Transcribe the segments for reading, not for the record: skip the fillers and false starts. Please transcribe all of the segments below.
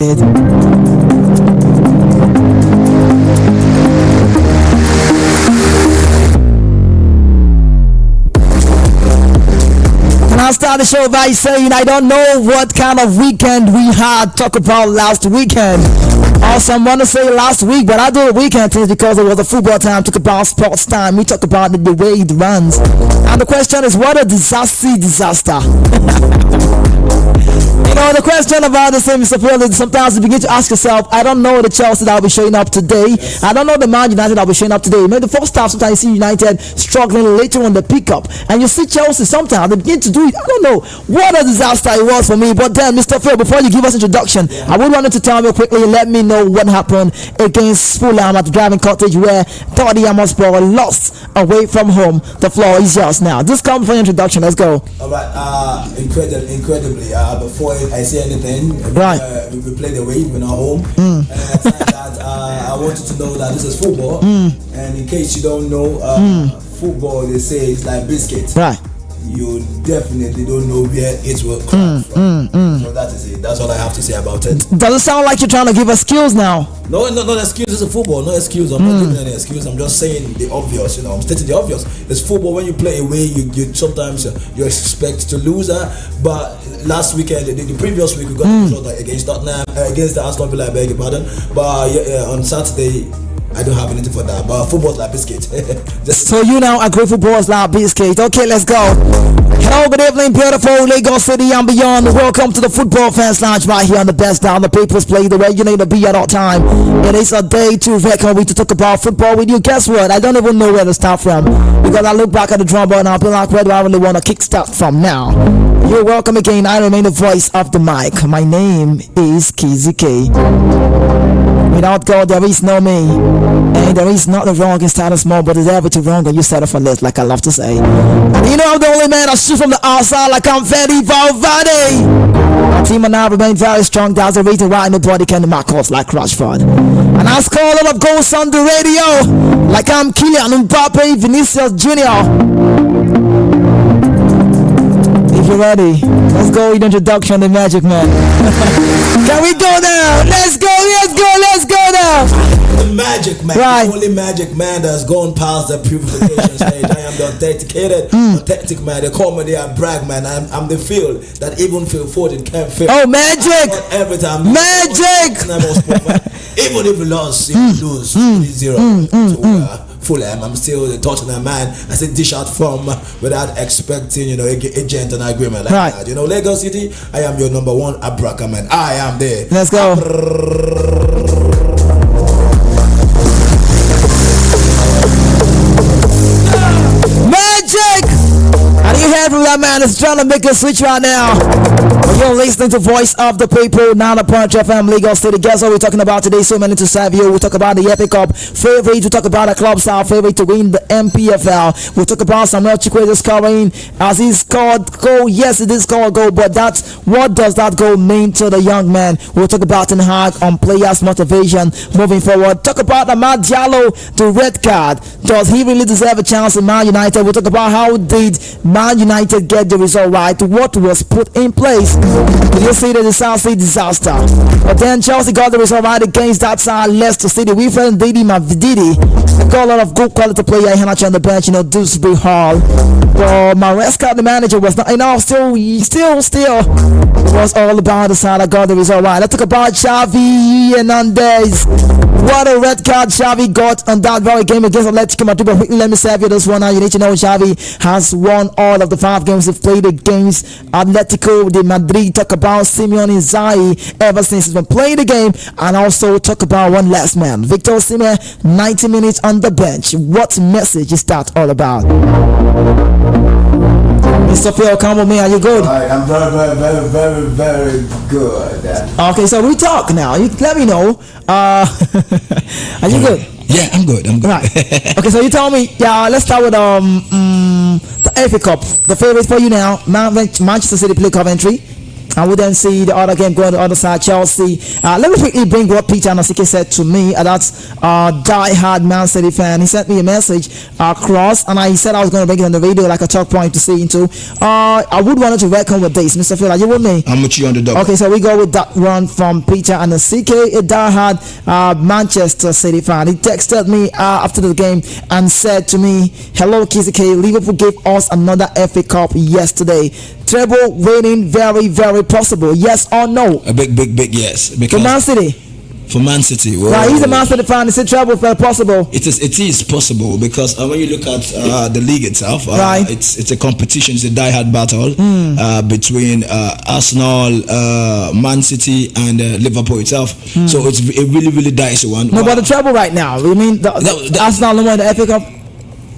And I'll start the show by saying I don't know what kind of weekend we had. Talk about last weekend. Also, I'm going to say last week, but I do a weekend things because it was a football time. Talk about sports time. We talk about the way it runs. And the question is, what a disaster. You know, the question about the same Mr. Phil is sometimes you begin to ask yourself, I don't know the Chelsea that will be showing up today. I don't know the Man United that will be showing up today. Maybe the first half, sometimes you see United struggling later on the pickup. And you see Chelsea sometimes, they begin to do it. I don't know what a disaster it was for me. But then, Mr. Phil, before you give us introduction, I would want you to tell me quickly, let me know what happened against Fulham at the Driving Cottage where Tottenham Hotspur lost away from home. The floor is yours now. Just come for your introduction. Let's go. All right. Incredibly. Before I say anything, right. We played away, we're not home. And I want you to know that this is football. And in case you don't know, football, they say it's like biscuits. Right. You definitely don't know where it will come from. So that is it. That's all I have to say about it. Doesn't sound like you're trying to give us skills now. No excuse. It's a football. No excuse. I'm not giving any excuse. I'm just saying the obvious. I'm stating the obvious. It's football. When you play away, you sometimes you expect to lose. But last weekend, the previous week, we got a result against Tottenham, against the Aston Villa. I beg your pardon. But on Saturday, I don't have anything for that, but football's like biscuit. So you now agree football's like biscuit. Okay, let's go. Hello, good evening, beautiful Lagos City and beyond. Welcome to the Football Fans Lounge right here on the best down the People's Play, the way you need to be at all time. It is a day to reckon with to talk about football with you. Guess what? I don't even know where to start from because I look back at the drum board and I'll be like, where do I really want to kickstart from now? You're welcome again. I remain the voice of the mic. My name is Kizzy K. Without God, there is no me. And there is nothing wrong in starting small, but there's everything wrong when you settle for less, like I love to say. And you know I'm the only man that shoot from the outside like I'm Fetty Valverde. My team and I remain very strong. That's the reason why nobody can mark us like Rashford. And I score a lot of goals on the radio like I'm Kylian Mbappe Vinicius Jr. If you're ready, let's go with the introduction, the Magic Man. Can we go now? Let's go now. The Magic Man, right. The only Magic Man that's gone past the purification stage. I am the authenticated, authentic man. They call me the brag man. I'm the field that even Phil Foden can't feel. Oh, Magic! Every time. Magic! Even if we lose 3-0 to Fulham, I'm still the Tottenham man. I said dish out from without expecting, a gent and agreement like that. Lagos City, I am your number one Abraka man. I am there. Let's go. Magic! And you heard from that man is trying to make a switch right now. You're listening to Voice of the People, now the Punch FM, Lagos City. Guess what we're talking about today? So many to serve you. We'll talk about the FA Cup favorite. We'll talk about a club style favorite to win the MPFL. We'll talk about Samuel Chukwueze scoring as he scored goal. Yes, it is scored goal, but what does that goal mean to the young man? We'll talk about Ten Hag on players' motivation moving forward. Talk about Amad Diallo, the red card. Does he really deserve a chance in Man United? We'll talk about how did Man United get the result right? What was put in place? Did you see the disaster? But then Chelsea got the result right against that side Leicester City. We friend Didi Mavididi. They got a lot of good quality player on the bench, Dewsbury Hall. But Maresca, the manager, was not, still. It was all about the side that got the result right. Let's talk about Xavi Hernandez. What a red card Xavi got on that very game against Atletico Madrid. But let me serve you this one now. You need to know Xavi has won all of the 5 games he's played against Atletico de Madrid. Talk about Simeone Inzaghi ever since he's been playing the game. And also talk about one last man, Victor Osimhen, 90 minutes on the bench. What message is that all about? Mr. Phil, come with me. Are you good? I'm very good. Okay, so we talk now. You let me know. Are you good? Yeah, I'm good. Right. Okay, so you tell me. Yeah, let's start with the FA Cup. The favorite for you now, Manchester City play Coventry. And we then see the other game going to the other side, Chelsea. Let me quickly bring what Peter Anosike said to me. That's die-hard Man City fan. He sent me a message across, and I said I was going to bring it on the radio like a talk point to see into. I would want to reckon with this, Mr. Phil. Are you with me? I'm with you on the dog. Okay, so we go with that run from Peter Anosike, a die-hard Manchester City fan. He texted me after the game and said to me, "Hello, Kizzy K. Liverpool gave us another FA Cup yesterday. Treble winning very, very possible. Yes or no?" A big yes. For Man City. For Man City, right? He's a Man City fan. He said treble very possible. It is possible because when you look at the league itself, right? It's a competition. It's a die-hard battle between Arsenal, Man City, and Liverpool itself. So it's a really, really dicey one. No, but the treble right now. You mean the Arsenal won the FA Cup?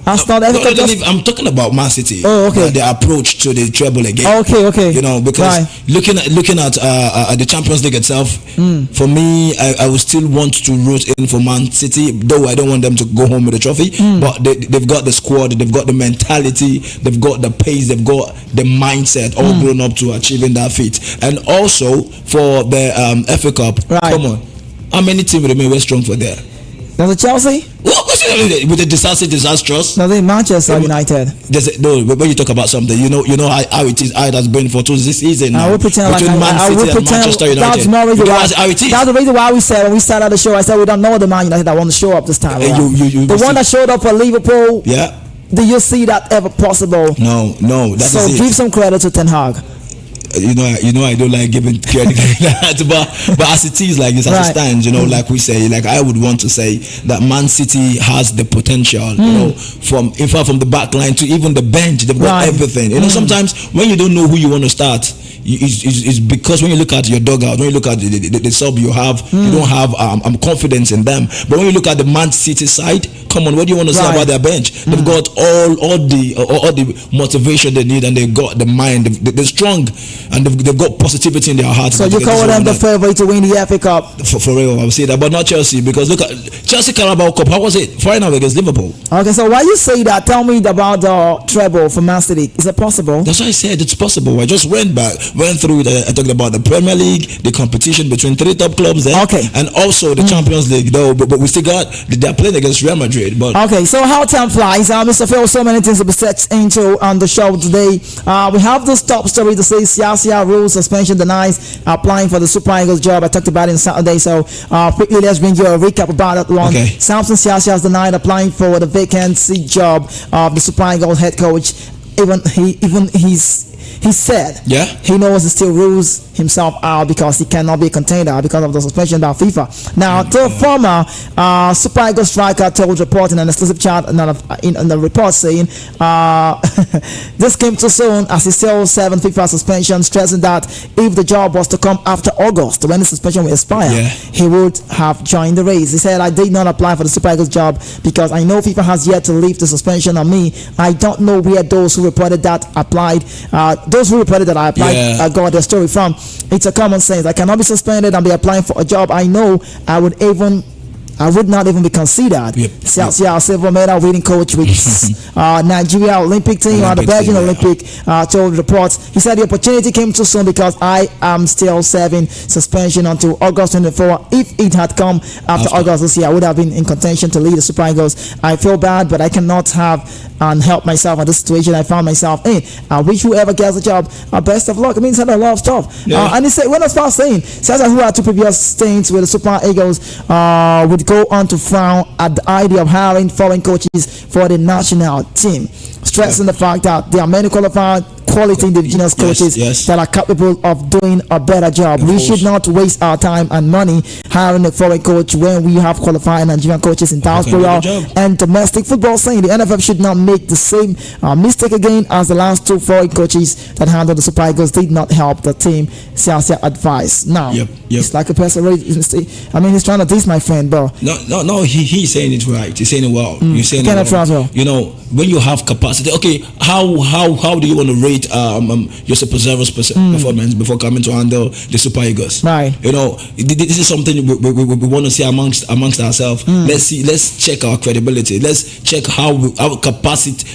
I'm talking about Man City. Oh, okay. The approach to the treble again. Okay. You know, because looking at the Champions League itself, for me, I would still want to root in for Man City, though I don't want them to go home with a trophy. But they've got the squad, they've got the mentality, they've got the pace, they've got the mindset, all grown up to achieving that feat. And also for the FA Cup, come on, how many teams remain West strong for there? There's a Chelsea? With the disastrous? No, they Manchester United. No, when you talk about something, you know how it is. How it has been for 2 seasons now. I will pretend between Man City and Manchester United. That's the reason why we said when we started the show, I said we don't know the Man United that want to show up this time. The one that showed up for Liverpool. Yeah. Do you see that ever possible? No. So give some credit to Ten Hag. You know I don't like giving credit but as it is like this, as it stands, like we say, like I would want to say that Man City has the potential, from the back line to even the bench. They've got everything. Sometimes when you don't know who you want to start, it's because when you look at your dugout, when you look at the sub you have, you don't have confidence in them. But when you look at the Man City side, come on, what do you want to say about their bench? They've got all the motivation they need, and they've got the mind. They're strong, and they've got positivity in their hearts. So you call them the favorite to win the FA Cup? For real, I would say that, but not Chelsea, because look at Chelsea Carabao Cup. How was it? Final against Liverpool. Okay, so why you say that? Tell me about the treble for Man City. Is it possible? That's why I said it's possible. I just went through it. I talked about the Premier League, the competition between 3 top clubs there, and also the Champions League, though. But we still got they're playing against Real Madrid. But okay, so how time flies, Mr. Phil. So many things to be set into on the show today. We have this top story to say Siasia Rues suspension denies applying for the Super Eagles job. I talked about it on Saturday, so quickly let's bring you a recap about that one. Okay. Samson Siasia has denied applying for the vacancy job of the Super Eagles head coach. He said he knows he still rules himself out because he cannot be a contender because of the suspension by FIFA. Now, the former Super Eagles striker told reports in an exclusive chat in the report saying this came too soon as he still 7 FIFA suspension, stressing that if the job was to come after August when the suspension will expire, he would have joined the race. He said, "I did not apply for the Super Eagles job because I know FIFA has yet to lift the suspension on me. I don't know where those who reported that applied those who reported that I applied got their story from. It's a common sense. I cannot be suspended and be applying for a job I know I would not even be considered." Siasia, silver medal winning coach with Nigeria Olympic team or the Belgian Olympic, told reports. He said the opportunity came too soon because I am still serving suspension until August 24. If it had come after August this year, I would have been in contention to lead the Super Eagles. I feel bad, but I cannot have and help myself in this situation I found myself in. I wish whoever gets the job best of luck. I mean, he said a lot of stuff. And he said, when I start saying, Siasia, who had 2 previous stints with the Super Eagles, would go on to frown at the idea of hiring foreign coaches for the national team, stressing the fact that there are many quality indigenous coaches that are capable of doing a better job. We should not waste our time and money hiring a foreign coach when we have qualified Nigerian coaches in diaspora and domestic football, saying the NFF should not make the same mistake again as the last 2 foreign coaches that handled the Super Eagles did not help the team. Siasia advice. Now, it's like a person. I mean, he's trying to diss my friend, bro. No, he's saying it right. He's saying it well. You're saying it well. You know, when you have capacity. Okay, how do you want to rate Josep Pizarro's performance before coming to handle the Super Eagles? Right. You know, this is something we want to see amongst ourselves. Let's check our credibility. Let's check how our capacity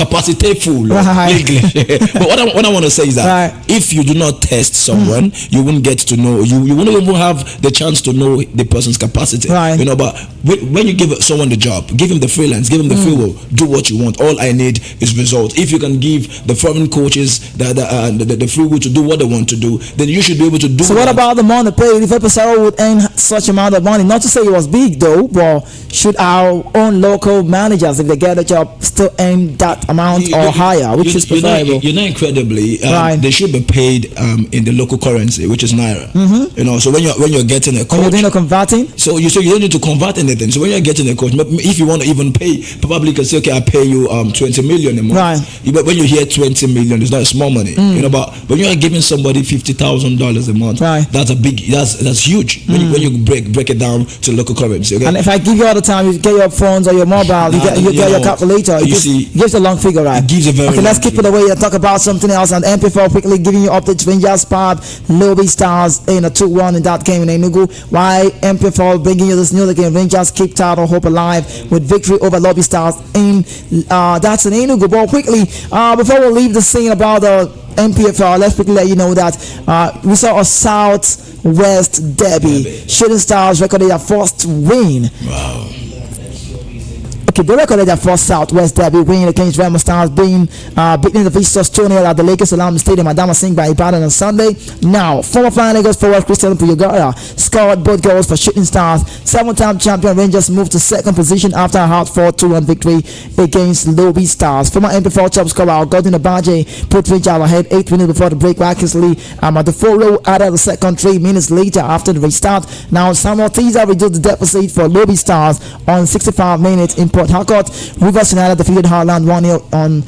capacity full Right. English. But what I want to say is that Right. if you do not test someone, you won't get to know. You won't even have the chance to know the person's capacity. Right. You know, but when you give someone the job, give him the freelance, give him the free will, do what you want. All I need is results. If you can give the foreign coaches the free will to do what they want to do, then you should be able to do. So what about the money paid? If Epicero would earn such amount of money, not to say it was big though, but should our own local managers, if they get a job, still earn that amount or higher, which is preferable? You know, incredibly, Right. they should be paid in the local currency, which is naira. You know, so when you're getting a When you're coach, doing the converting? so you don't need to convert anything. So when you're getting a coach, if you want to even pay, probably you can say, okay, I pay you 20 million a month. Right. But when you hear 20 million, it's not small money. You know, but when you are giving somebody $50,000 a month, Right. that's huge. When you break it down to local currency. Okay? And if I give you all the time, you get your phones or your mobile, you get your calculator. You see, it gives a long figure, right? it gives a very okay, let's long keep it away and talk about something else. And MP4 quickly giving you updates. Rangers part Lobby Stars in a 2-1 in that game in Enugu. Why MP4 bringing you this news again? Rangers keep title hope alive with victory over Lobby Stars in that's in Enugu. But quickly, before we leave the scene about the MPFL, let's quickly let you know that we saw a South-West derby. Shooting Stars recorded their first win. Wow. Okay, they recorded their first South-West derby win against Remo Stars, being beating the visitors 2-0 at the Lakers Alam Stadium at Damasing by Ibadan on Sunday. Now, former Flying Eagles forward Christian Puyogara scored both goals for Shooting Stars. 7-time champion Rangers moved to second position after a hard 4-2-1 victory against Lobby Stars. Former MP4 top scorer Gordon Abaje put Rangers ahead 8 minutes before the break. Miraculously, Amaduforo added the second 3 minutes later after the restart. Now, Samuel Tiza reduced the deficit for Lobby Stars on 65 minutes in Port Harcourt. Rivers United defeated Harland 1-0 on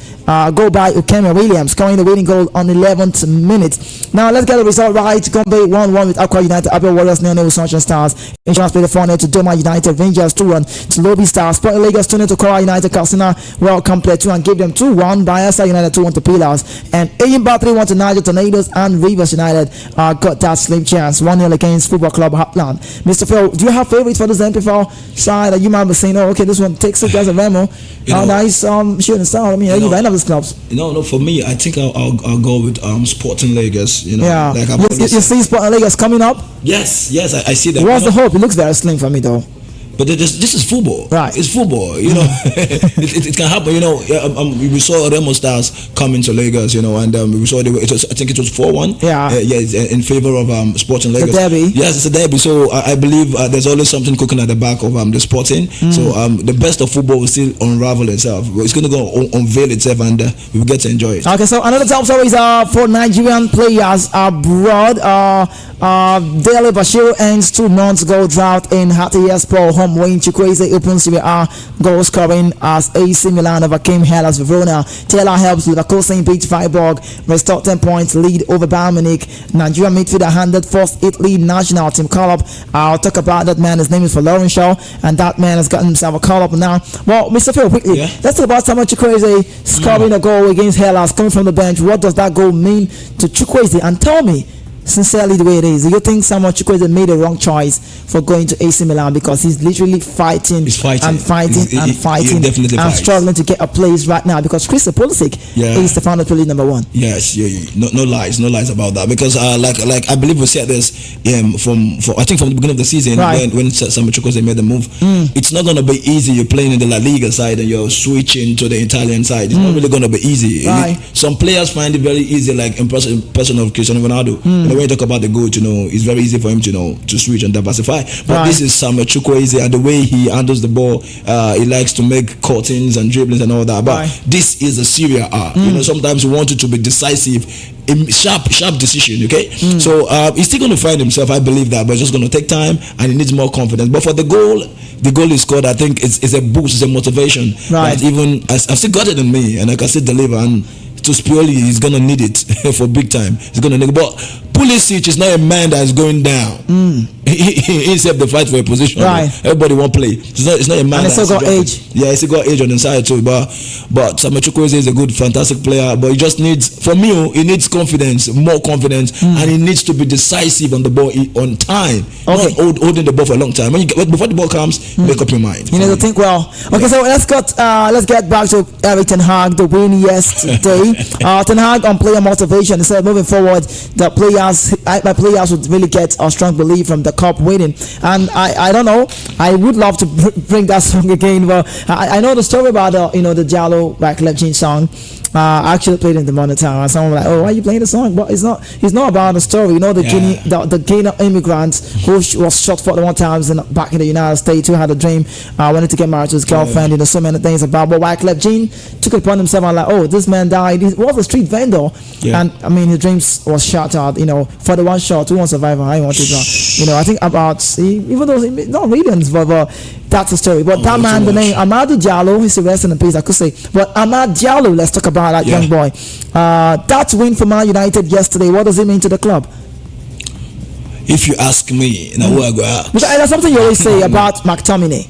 goal by Ukeme Williams, scoring the winning goal on 11th minute. Now let's get the result right. Gombe 1-1 with Aqua United, Abel Warriors 0-0 with Sunshine Stars. Insurance played 4-0 to Doma United, Rangers 2-1 to Lobby Stars, Sporting Lagos 2-0 to Kora United, Katsina Welcome played 2 and gave them 2-1. Bayelsa United 2-1 to Pillars, and Eyimba 3-1 to Niger Tornadoes, and Rivers United got that slim chance 1-0 against Football Club Heartland. Mr. Phil, do you have favorites for this MP4 side that you might be saying, oh okay, this one takes it as a Remo? Nice Shooting Star. I mean, you end up these clubs. No, for me, I think I'll go with Sporting Lagos. You know, yeah. like you see Sporting Lagos coming up? Yes, I see that. What's the hope? It looks very slim for me though. But this is football, right? It's football, you know. it can happen, you know. We saw Remo Stars coming to Lagos, you know, and we saw I think it was 4-1. Yeah, in favor of Sporting Lagos. The derby. Yes, it's a derby. So I believe there's always something cooking at the back of the Sporting. So the best of football will still unravel itself. It's going to go unveil itself, and we will get to enjoy it. Okay, so another top story is for Nigerian players abroad. Dele Bashir ends 2 months goal drought in Hatay's Sport. Home win. Chukwueze opens Serie A goal scoring as AC Milan overcame Hellas Verona. Taylor helps Leverkusen beat Freiburg, restore 10 points lead over Bayern Munich. Nigeria midfielder handed first Italy national team call-up. I'll talk about that man. His name is Lauren Shaw, and that man has gotten himself a call-up now. Well, Mr. Phil, quickly, let's talk about Samuel Chukwueze scoring a goal against Hellas, coming from the bench. What does that goal mean to Chukwueze? And tell me, sincerely, the way it is, do you think Samuel Chukwueze made a wrong choice for going to AC Milan, because he's literally fighting and struggling to get a place right now because Chris Pulisic is the founder of number 1. Yes, no lies about that, because like I believe we said this from I think from the beginning of the season, when Samuel Chukwueze made the move. It's not going to be easy. You're playing in the La Liga side and you're switching to the Italian side. It's not really going to be easy. Some players find it very easy, like in person of Cristiano Ronaldo. When you talk about the goal, it's very easy for him to switch and diversify. But this is Samuel Chukwueze, and the way he handles the ball, he likes to make cuttings and dribblings and all that. But this is a Serie A. You know, sometimes you want it to be decisive, sharp decision. Okay, so he's still going to find himself. I believe that, but it's just going to take time, and he needs more confidence. But for the goal he scored, I think it's a boost, it's a motivation. That even I've still got it in me, and I can still deliver. And to Spioli, he's gonna need it for big time. He's gonna need it. But Pulisic is not a man that is going down. He's have the fight for a position. Right. Everybody won't play. It's not a man. And it's also got age. Yeah, it's got age on the side too. But Samuel Chukwueze is a good, fantastic player. But he just needs, for me, he needs confidence, more confidence, and he needs to be decisive on the ball on time. Okay. Not holding the ball for a long time. Before the ball comes, make up your mind. You need to think well. Okay, so let's get back to Erik ten Hag, the win yesterday. Ten Hag on player motivation. He said moving forward, my players would really get a strong belief from the cup winning. And I don't know, I would love to bring that song again, but I know the story about the Diallo back left jean song. I actually played in the morning time, and someone was like, "Oh, why are you playing the song?" But it's not about the story. The Guinea immigrant who was shot 41 times back in the United States, who had a dream, wanted to get married to his girlfriend. So many things about. But Wyclef Jean took it upon himself and like, "Oh, this man died. He was a street vendor, and I mean, his dreams was shattered. 41 shot, who won't survive? I want to, I think about even though not millions, but that's the story. But that man, the name Amadou Diallo, he's a rest in peace, I could say. But Amad Diallo, let's talk about that young boy. That win for Man United yesterday, what does it mean to the club? If you ask me, who I go out. Because there's something you always say about McTominay.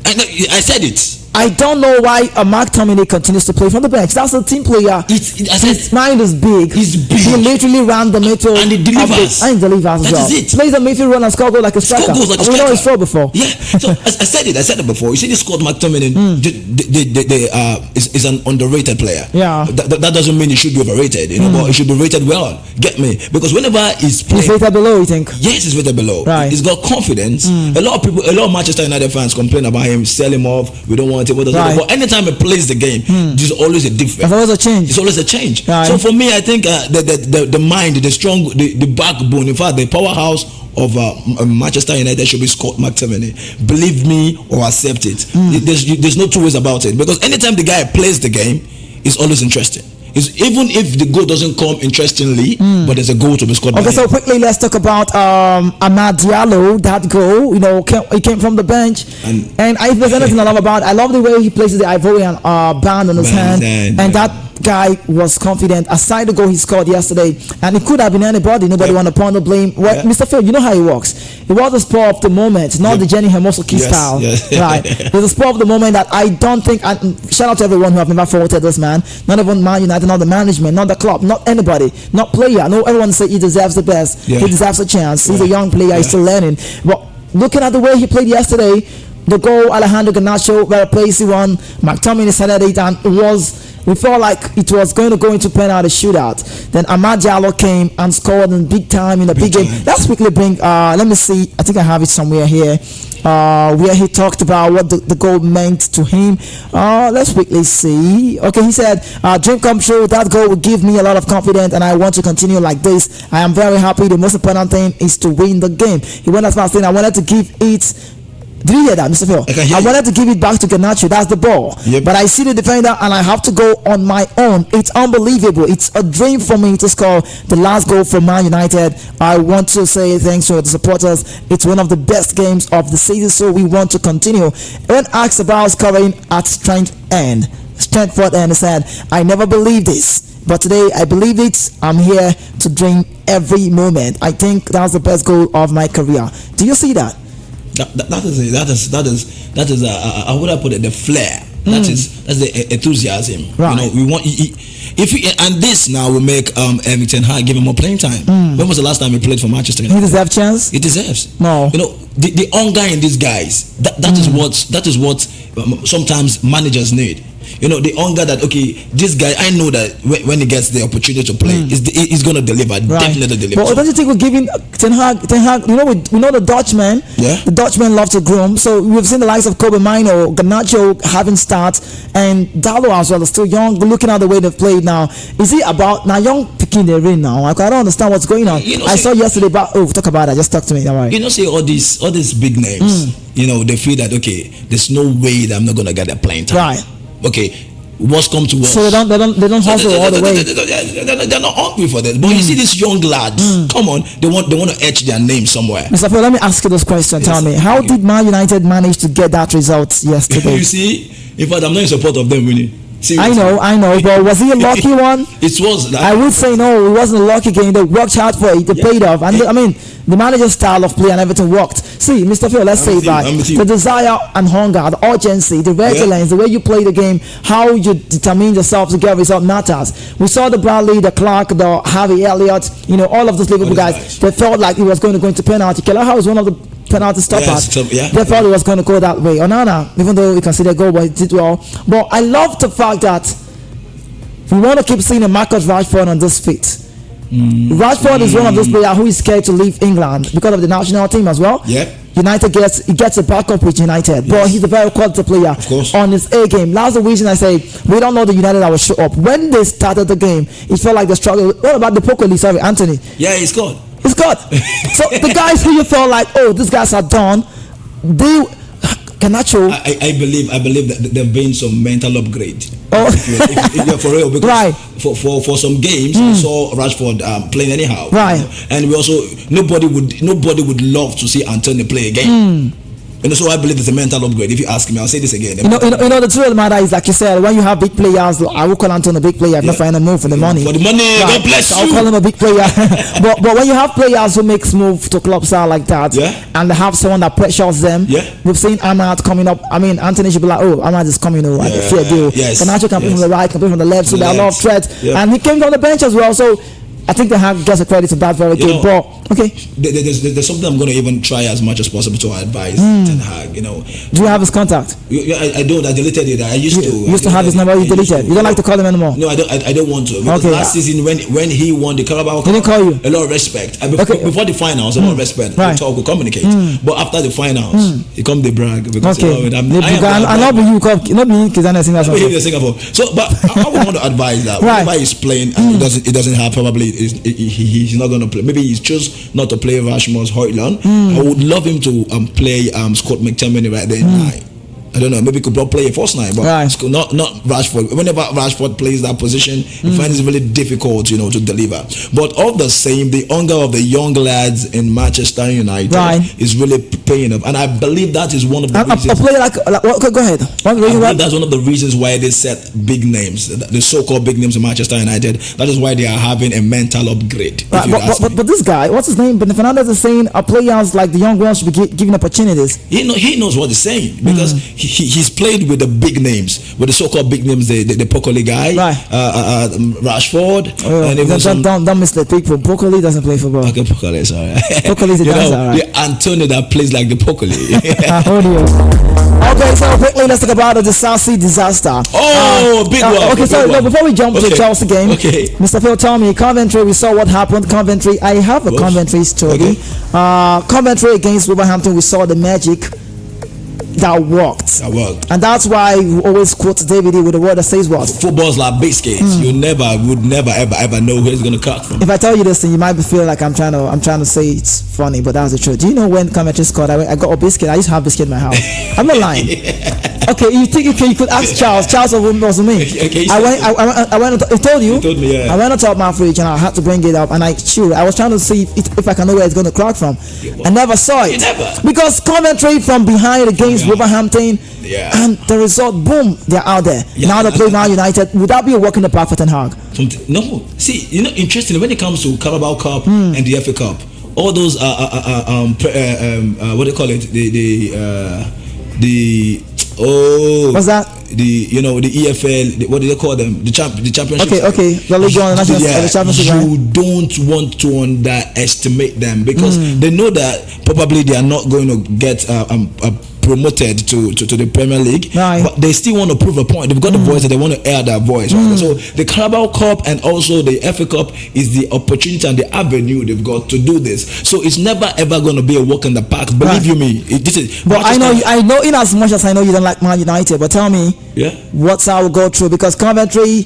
I said it. I don't know why McTominay continues to play from the bench. That's a team player. His mind is big. He's big. He literally ran the midfield. And he delivers. And he delivers as well. That is it. Plays the midfield run and score goal like a striker. We know he's scored before. Yeah. So I said it before. You see, this squad McTominay is an underrated player. Yeah. That doesn't mean he should be overrated. But he should be rated well. Get me? Because whenever he's playing, he's rated below, you think? Yes, he's rated below. Right. He's got confidence. A lot of Manchester United fans complain about him, sell him off. We don't want him. Right. But anytime he plays the game, there's always a difference. There's always a change. It's always a change. Right. So for me, I think the mind, the strong, the backbone, in fact, the powerhouse of Manchester United should be Scott McTominay. Believe me or accept it. There's no two ways about it. Because anytime the guy plays the game, it's always interesting. Even if the goal doesn't come interestingly, but there's a goal to be scored. Okay, so quickly let's talk about Amad Diallo. That goal, he came from the bench, and if there's anything I love about, I love the way he places the Ivorian band on his hand, and that guy was confident. Aside the goal he scored yesterday, and it could have been anybody. Nobody want to point the blame. Well, Mr. Phil, you know how he works. It was the spur of the moment, not the Jenny Hermoso-Key style. Yes. Right? It's the spur of the moment that I don't think. Shout out to everyone who have never faulted this man. Not even Man United, not the management, not the club, not anybody, not player. No, everyone say he deserves the best. He deserves a chance. He's a young player. He's still learning. But looking at the way he played yesterday, the goal Alejandro Garnacho, very placey one. McTominay headed it, and we felt like it was going to go into penalty shootout. Then Amad Diallo came and scored in big time in a big game. Let's quickly bring. Let me see. I think I have it somewhere here. Where he talked about what the goal meant to him. Let's quickly see. Okay, he said, "Dream come true. That goal will give me a lot of confidence, and I want to continue like this. I am very happy. The most important thing is to win the game." He went as far as saying, "I wanted to give it." Did you hear that, Mr. Phil? I wanted to give it back to Garnacho. That's the ball. Yep. But I see the defender and I have to go on my own. It's unbelievable. It's a dream for me to score the last goal for Man United. I want to say thanks to the supporters. It's one of the best games of the season, so we want to continue. When asked about scoring at Strengthford End, he said, "I never believed this. But today I believe it. I'm here to dream every moment. I think that's the best goal of my career." Do you see that? That is how would I put it, the flair. That's the enthusiasm. Right. We want and this now will make Erik ten Hag give him more playing time. When was the last time he played for Manchester United? He deserves chance. He deserves. No. The hunger in these guys. That is what sometimes managers need. The hunger that this guy, I know that when he gets the opportunity to play, he's going to deliver. Right. Definitely deliver. But don't you think we're giving Ten Hag? We know the Dutchman. Yeah. The Dutchman love to groom. So we've seen the likes of Kobe Mino, Garnacho having starts, and Diallo as well is still young. Looking at the way they've played now, is it about now young picking their ring now? I don't understand what's going on. I saw yesterday, but talk about it. Just talk to me. All right. See all these big names. They feel that there's no way that I'm not going to get a playing time. Right. Okay, what's come to us? So they don't hustle all the way. They're not hungry for that. But you see these young lads, come on, they want to etch their name somewhere. Mr. Phil, let me ask you this question. Yes, tell me, how did Man United manage to get that result yesterday? You see, in fact, I'm not in support of them winning. Seriously. I know, but was he a lucky one? It was. I would say no, it wasn't a lucky game. They worked hard for it. They paid off. And I mean, the manager's style of play and everything worked. See, Mr. Phil, let's say that the desire and hunger, the urgency, the vigilance, the way you play the game, how you determine yourself to get result matters. We saw the Bradley, the Clark, the Harvey Elliott, all of those Liverpool guys. They felt like it was going to go into penalty. Kelleher was one of the penalty stoppers. They thought it was going to go that way. Onana, even though we consider goal, but it did well. But I love the fact that we want to keep seeing a Marcus Rashford on this fit. Rashford is one of those players who is scared to leave England because of the national team as well. United gets a backup with United, but he's a very quality player on his A game. That's the reason I say we don't know the United that will show up. When they started the game, it felt like they struggled. What about the Pocoli? Sorry, Anthony. Yeah, he's good. It's good. So the guys who you felt like, oh, these guys are done, they Canacho. I believe that there've been some mental upgrade. Oh, if you're for real, because for some games we saw Rashford playing anyhow, and we also nobody would love to see Anthony play again. So I believe it's a mental upgrade. If you ask me, I'll say this again. The truth of the matter is, like you said, when you have big players, I will call Anthony a big player if not for any move for the money. For the money, God bless you. I'll call him a big player. but when you have players who make moves to clubs like that, and they have someone that pressures them, we've seen Ahmad coming up. I mean, Anthony should be like, oh, Ahmad is coming over. Fair deal. Canacho can play from the right, can play from the left, so there are a lot of threats. And he came from the bench as well, so I think they have gets a credit to that very good. But there's something I'm going to even try as much as possible to advise Ten Hag. Do you have his contact? I don't. I deleted it. I used to. You used to have his number. You deleted. You don't like to call him anymore. No, I don't want to. Because last season when he won the Carabao Cup, he didn't call you. A lot of respect. Before the finals, a lot of respect. We talk, we communicate. But after the finals, he come the brag because I not be you, not be Kizana Singapore. So, but I would want to advise that whenever he's playing and it doesn't have probably he's not going to play. Maybe he's chose not to play Rashford's Højlund. I would love him to play Scott McTominay right there in nine. I don't know, maybe he could play a first nine, but not Rashford. Whenever Rashford plays that position, he finds it really difficult, to deliver. But all the same, the hunger of the young lads in Manchester United is really paying up, and I believe that is one of the reasons. A player go ahead. That's one of the reasons why they set big names, the so-called big names in Manchester United. That is why they are having a mental upgrade. But this guy, what's his name? Bruno Fernandes is saying players like the young ones should be given opportunities. He knows what he's saying because he's played with the big names, with the so-called big names, the Pocoli guy, Rashford. Don't miss the people. Pocoli doesn't play football. Okay, Pocoli, sorry. Pocoli's a dancer, the Antonio that plays like the Pocoli. Okay, so quickly let's talk about the Siasia disaster. Big one. Okay, so before we jump to the Chelsea game, Mr. Phil, tell me, Coventry, we saw what happened. Coventry, I have a Coventry story. Coventry against Wolverhampton, we saw the magic that worked. And that's why we always quote David with the word that says what? Football's like biscuits. You would never ever know where it's gonna cut from. If I tell you this thing, you might feel like I'm trying to say it's funny, but that's the truth. Do you know when Coventry scored, I got a biscuit? I used to have biscuit in my house. I'm not lying. Okay, you think you could ask Charles? Charles wasn't me. I went. I told you. You told me, I went on top of my fridge and I had to bring it up and I chewed. I was trying to see if I can know where it's going to crack from. I never saw it. Because Coventry from behind against Wolverhampton, and the result, boom, they're out there. Now they play Man United. Would that be a walk in the park for Ten Hag? No. See, interesting when it comes to Carabao Cup and the FA Cup, all those what do you call it? What's that? The EFL, what do they call them? The championship. Okay. The league on the national the championship. You don't want to underestimate them because they know that probably they are not going to get promoted to the Premier League, but they still want to prove a point. They've got the voice that they want to air that voice. So the Carabao Cup and also the FA Cup is the opportunity and the avenue they've got to do this. So it's never ever going to be a walk in the park. Believe you me. But I know in as much as I know you don't like Man United, but tell me, what's our go through? Because Coventry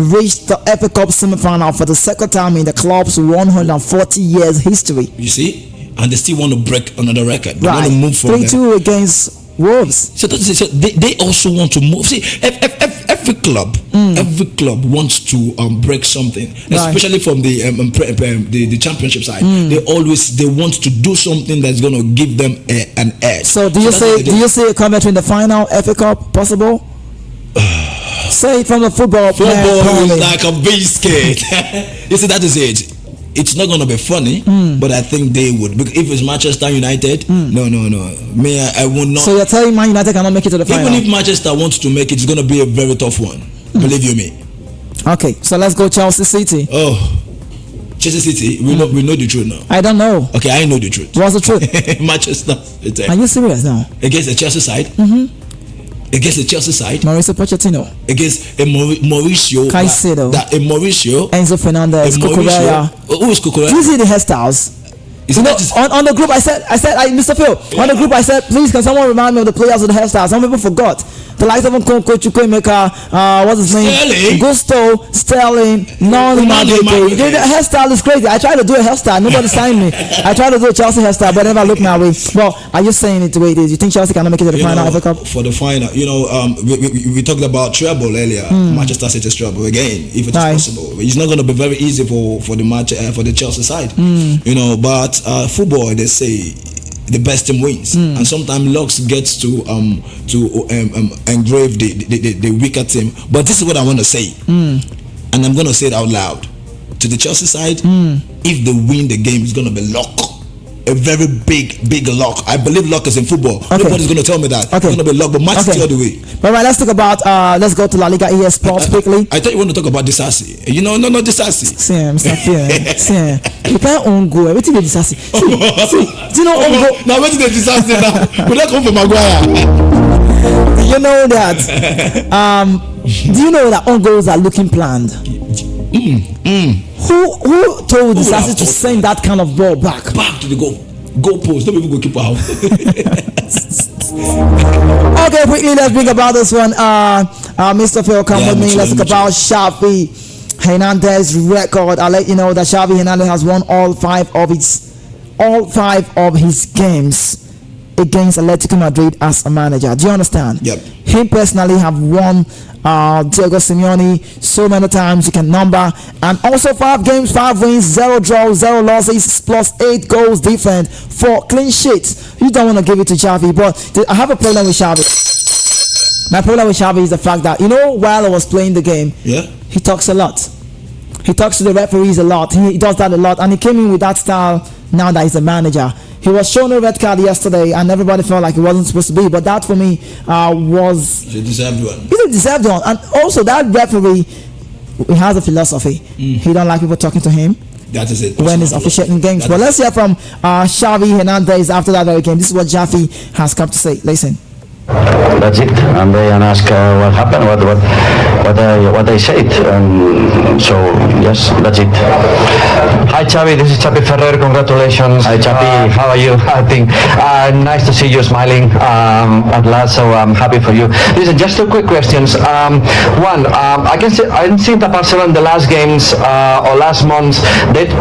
reached the FA Cup semi-final for the second time in the club's 140 years history. You see? And they still want to break another record. They want to move from 3-2 against Rues. So they also want to move. See, every club wants to break something, especially from the championship side. They want to do something that's going to give them an edge. So do you say Coventry in the final FA Cup possible? Say it from the football man. Football is like a biscuit. You see, that is it. It's not gonna be funny, but I think they would. Because if it's Manchester United, no. Me, I will not. So you're telling Man United cannot make it to the final? Even if Manchester wants to make it, it's gonna be a very tough one. Believe you me. Okay, so let's go Chelsea City. Oh, Chelsea City. We know the truth now. I don't know. Okay, I know the truth. What's the truth? Manchester. Are you serious now? Against the Chelsea side. Against the Chelsea side. Mauricio Pochettino. Against a Mauricio. Caicedo. A Mauricio. Enzo Fernandez. Cucurella. Who is Cucurella? Do you see the hairstyles? On the group I said, Mr. Phil, on the group I said, please can someone remind me of the players with the hairstyles? Some people forgot. The likes of Nkunku, Chukwuemeka, what's his name? Sterling. Gusto, Sterling, Noni Madueke. The hairstyle is crazy. I tried to do a hairstyle. Nobody signed me. I tried to do a Chelsea hairstyle, but never looked my way. Well, are you saying it the way it is? You think Chelsea cannot make it to the final of the Cup? For the final, we talked about treble earlier. Manchester City's treble again, if it's possible. It's not going to be very easy for the match for the Chelsea side. But football, they say the best team wins, and sometimes luck gets to engrave the weaker team. But this is what I want to say, and I'm going to say it out loud to the Chelsea side. If they win the game, it's going to be luck. A very big luck. I believe luck is in football. Okay. Nobody's going to tell me that. Okay. It's going to be luck, but match all the way. But right, let's talk about let's go to La Liga ES Sports quickly. I thought you want to talk about Disasi. No, Disasi. See, Mr. Fear. See, you can't own goal. Everything is Disasi. Do you know own goal? Now, where did the Disasi now? We don't come from Maguire. Do you know that? Do you know that own goals are looking planned? Who told Disasi to send that kind of ball back to the goal post? Don't even go keep out. Okay, quickly let's bring about this one. Mr. Phil, come with me. Let's talk about Xavi Hernandez record. I'll let you know that Xavi Hernandez has won all five of his games against Atletico Madrid as a manager. Do you understand? Yep. Him personally have won Diego Simeone so many times you can number, and also 5 games, 5 wins, 0 draws, 0 losses, plus 8 goals different, 4 clean sheets. You don't want to give it to Xavi, but I have a problem with Xavi. My problem with Xavi is the fact that, while I was playing the game, he talks a lot. He talks to the referees a lot. He does that a lot, and he came in with that style now that he's a manager. He was shown a red card yesterday, and everybody felt like it wasn't supposed to be. But that, for me, was a deserved one. He's a deserved one, and also that referee, he has a philosophy. He don't like people talking to him. That is it. When he's officiating games. But let's hear from Xavi Hernandez after that very game. This is what Xavi has come to say. Listen. That's it, and they ask what happened, what I said, so yes, that's it. Hi Xavi, this is Xavi Ferrer. Congratulations. Hi Xavi, how are you? I think nice to see you smiling at last. So I'm happy for you. Listen, just 2 quick questions. One, I think that Barcelona in the last games or last months,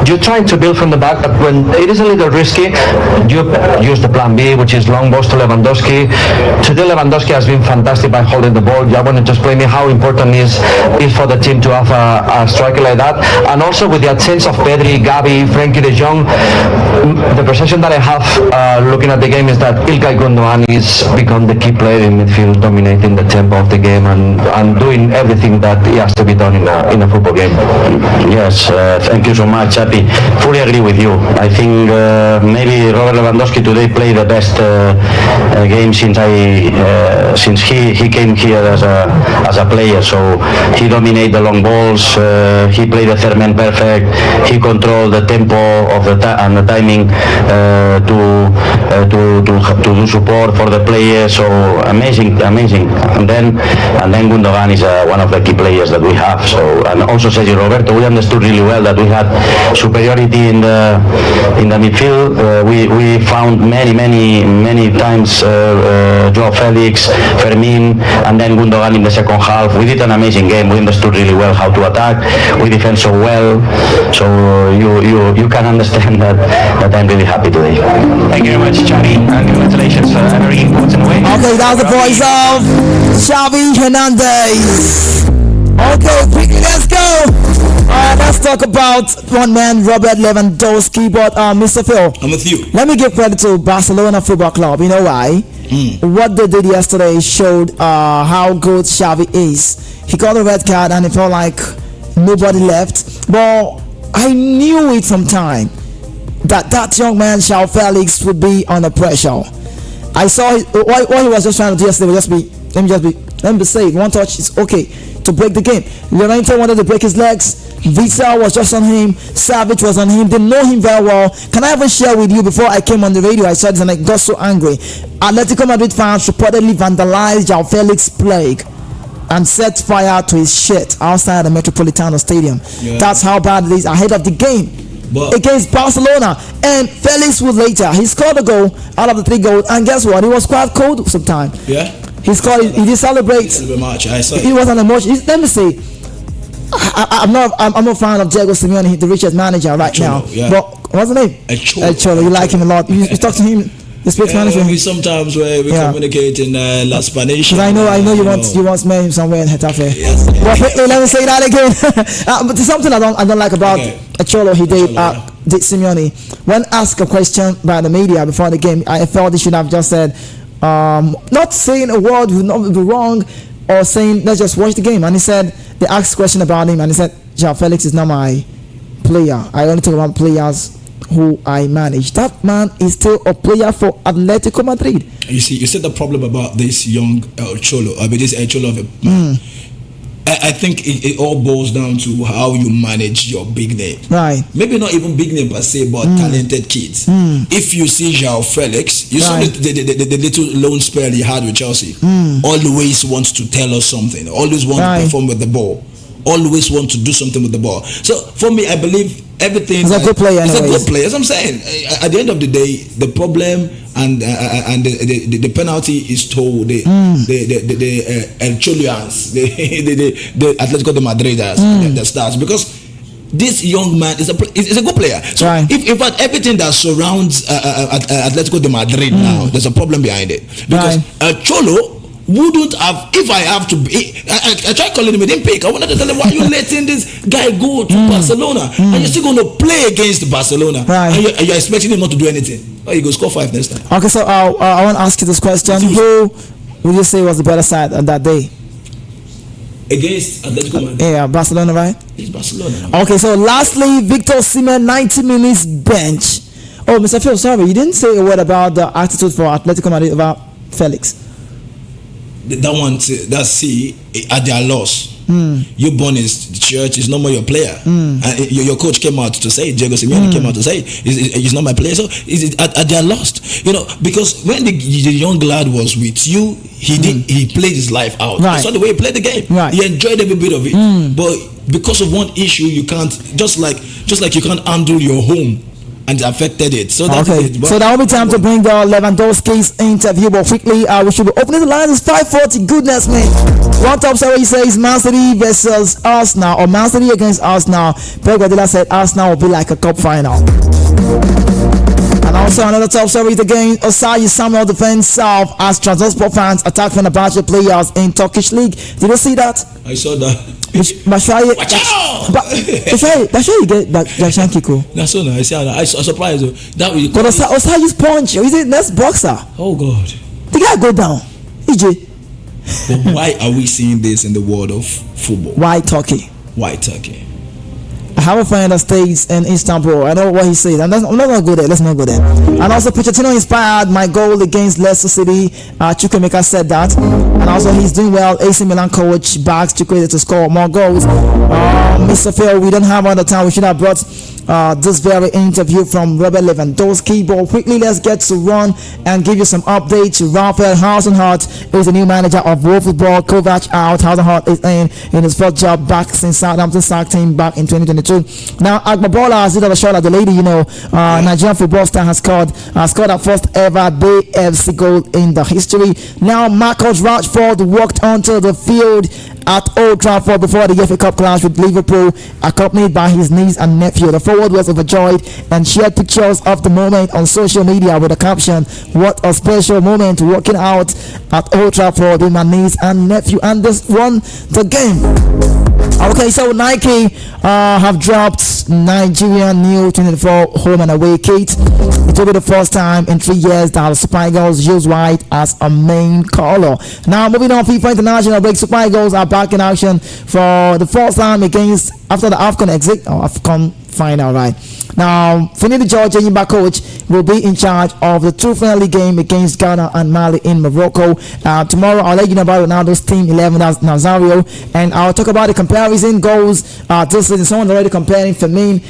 you're trying to build from the back, but when it is a little risky, you use the plan B, which is long balls to Lewandowski. Today Lewandowski has been fantastic by holding the ball. I want to just explain me how important is for the team to have a striker like that, and also with the absence of Pedri, Gavi, Frenkie de Jong, the perception that I have looking at the game is that Ilkay Gundogan is become the key player in midfield, dominating the tempo of the game and doing everything that he has to be done in a football game. Yes, thank you so much, Chapi. Fully agree with you. I think maybe Robert Lewandowski today played the best game since he came here as a player. So he dominated the long balls. He played the third man perfect. He controlled the tempo of the timing to do support for the players. So amazing. And then Gundogan is one of the key players that we have. So, and also Sergio Roberto, we understood really well that we had superiority in the midfield. We found many times Joao Felix, Fermin, and then Gundogan in the second half. We did an amazing game. We understood really well how to attack. We defend so well. So you can understand that I'm really happy today. Thank you very much, Xavi, and congratulations for a very important win. Okay, that's the voice of Xavi Hernandez. Okay, quickly, let's go. Let's talk about one man, Robert Lewandowski. But Mr. Phil, I'm with you. Let me give credit to Barcelona Football Club. You know why? What they did yesterday showed how good Xavi is. he got a red card and it felt like nobody left. But I knew it sometime that young man, João Felix, would be under pressure. I saw what he was just trying to do yesterday was let me be safe. One touch is okay to break the game. Llorente wanted to break his legs. Visa was just on him. Savage was on him. They know him very well. Can I ever share with you, before I came on the radio, I saw this and I got so angry. Atletico Madrid fans reportedly vandalized João Felix's plague and set fire to his shit outside the Metropolitano Stadium. Yeah. That's how bad it is ahead of the game against Barcelona. And Felix would later, he scored a goal out of the 3 goals, and guess what? He was quite cold sometime. Yeah. He scored. He did celebrate. He was an emotion. Let me say, I'm not a fan of Diego Simeone, the richest manager right now. Yeah. But what's the name? Echolo. You like him a lot. You talk to him. The speaks Spanish. We sometimes we communicate in La Spanish. I know you want met him somewhere in Getafe. Yes. Well, let me say that again. But there's something I don't like about Echolo. He did Simeone. When asked a question by the media before the game, I felt he should have just said, not saying a word would not be wrong, or saying let's just watch the game. And he said, they asked a question about him and he said, João Felix is not my player. I only talk about players who I manage. That man is still a player for Atletico Madrid. You see, you said the problem about this young Cholo. I mean, this Cholo of a man. I think it all boils down to how you manage your big name. Right. Maybe not even big name per se, but talented kids. If you see João Felix, you saw the little loan spell he had with Chelsea. Always wants to tell us something. Always wants to perform with the ball. Always want to do something with the ball. So for me, I believe everything. He's a good player. He's a good player. As I'm saying, at the end of the day, the problem and the penalty is to the Cholians, the Atletico de Madrid, the stars, because this young man is a good player. So if in fact everything that surrounds Atletico de Madrid now, there's a problem behind it, because Cholo wouldn't have, if I have to be, I tried calling him, he didn't pick. I wanted to tell him, why are you letting this guy go to Barcelona and you're still going to play against Barcelona and you're expecting him not to do anything? Oh, he go score 5 next time. Okay, so I want to ask you this question. Who would you say was the better side on that day? Against Atletico Madrid? Yeah, Barcelona, right? It's Barcelona. Okay, so lastly, Victor Osimhen, 90 minutes bench. Oh, Mr. Phil, sorry, you didn't say a word about the attitude for Atletico Madrid about Felix. That one, see, at their loss. You born in the church, is no more your player. And your coach came out to say, Diego Simeone came out to say, he's not my player. So at their lost, because when the young lad was with you, he played his life out. I saw the way he played the game. He enjoyed every bit of it. But because of one issue, you can't, just like you can't handle your home, and affected it. So that's it. So that will be time to bring Lewandowski's interview. But quickly, we should be opening the lines. It's 5:40. Goodness me. One top story he says Man City versus Arsenal, or Man City against Arsenal. Pep Guardiola said Arsenal will be like a cup final. And also another top story is again Osayi Samuel defends South as Trabzonspor fans attack Fenerbahce players in Turkish league. Did you see that? I saw that. That's why you get that Kiko. That's so nice. I was surprised that we. But Osayi's punch. Is it next boxer? Oh God. The guy go down. EJ. But why are we seeing this in the world of football? Why Turkey? Why Turkey? I have a friend that stays in Istanbul. I know what he says, and I'm not gonna go there. Let's not go there. And also, Pochettino inspired my goal against Leicester City. Chukwuemeka said that, and also he's doing well. AC Milan coach backs Chukwuemeka to score more goals. Mr. Phil, we don't have all the time. We should have brought this very interview from Robert Lewandowski. But quickly, let's get to run and give you some updates. Rafael Hasenhut is the new manager of WorldFootball. Kovac out. Hasenhut is in his first job back since Southampton sacked him back in 2022. Now, Agbabola has hit a shot at the lady. Nigerian football star has scored her first ever Bay FC goal in the history. Now, Marcus Rashford walked onto the field at Old Trafford before the FA Cup clash with Liverpool, accompanied by his niece and nephew. The forward was overjoyed and shared pictures of the moment on social media with a caption, "What a special moment walking out at Old Trafford with my niece and nephew," and this won the game. Okay, so Nike have dropped Nigerian new 24 home and away kit. It will be the first time in 3 years that the Super Eagles use white as a main color. Now, moving on, FIFA International break. Super Eagles are back in action for the first time after the AFCON exit or AFCON final, right? Now, Finidi George, Yimba coach, will be in charge of the two friendly game against Ghana and Mali in Morocco. Tomorrow, I'll let you know about Ronaldo's team 11, that's Nazario, and I'll talk about the comparison goals this season. Someone's already comparing Firmino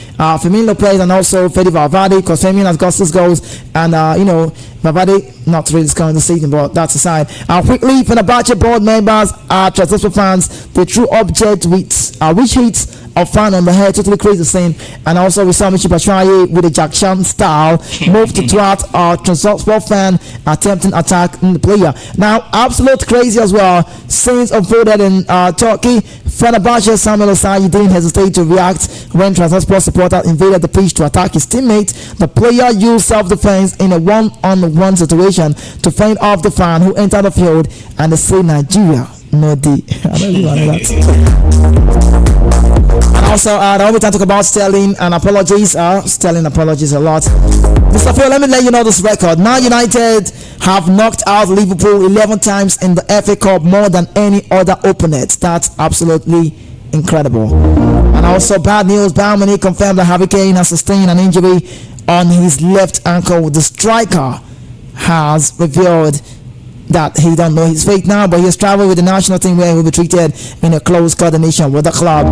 Lopez and also Fede Valverde, because Firmino has got 6 goals, and Valverde not really scoring the season, but that's aside. Quickly, Fenerbahce board members, transfer fans, the true object which hits a fan on the head, totally crazy scene. And also we saw Michi Batshuayi with a Jack Chan style move to thwart a Transport fan attempting attack in the player. Now, absolute crazy as well. Scenes unfolded in Turkey. Fenerbahce Samuel Osayi didn't hesitate to react when Transport supporter invaded the pitch to attack his teammate. The player used self-defense in a one-on-one situation to fend off the fan who entered the field, and they say Nigeria no D. I don't even know that. And also, the only time to talk about Sterling and apologies. Sterling apologies a lot. Mr. Phil, let me let you know this record. Man United have knocked out Liverpool 11 times in the FA Cup, more than any other opponent. That's absolutely incredible. And also, bad news. Bayern Munich confirmed that Harry Kane has sustained an injury on his left ankle. The striker has revealed that he don't know his fate now, but he has traveled with the national team where he will be treated in a close coordination with the club.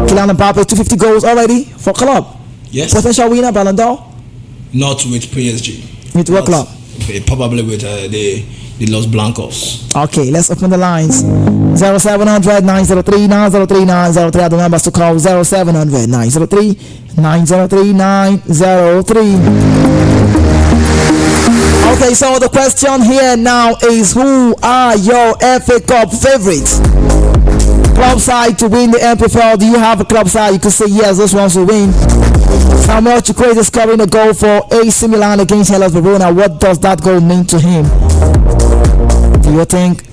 Kylian Mbappe, 250 goals already for club. Yes. Potential winner, Ballon d'Or? Not with PSG. With what club? Probably with the Los Blancos. Okay, let's open the lines. 0700 903 903 903 are the numbers to call. 0700 903 903 903. Okay, so the question here now is, who are your FA Cup favorites? Club side to win the MPFL. Do you have a club side? You could say yes, those ones will win. Samuel Chukwueze is scoring a goal for AC Milan against Hellas Verona. What does that goal mean to him? Do you think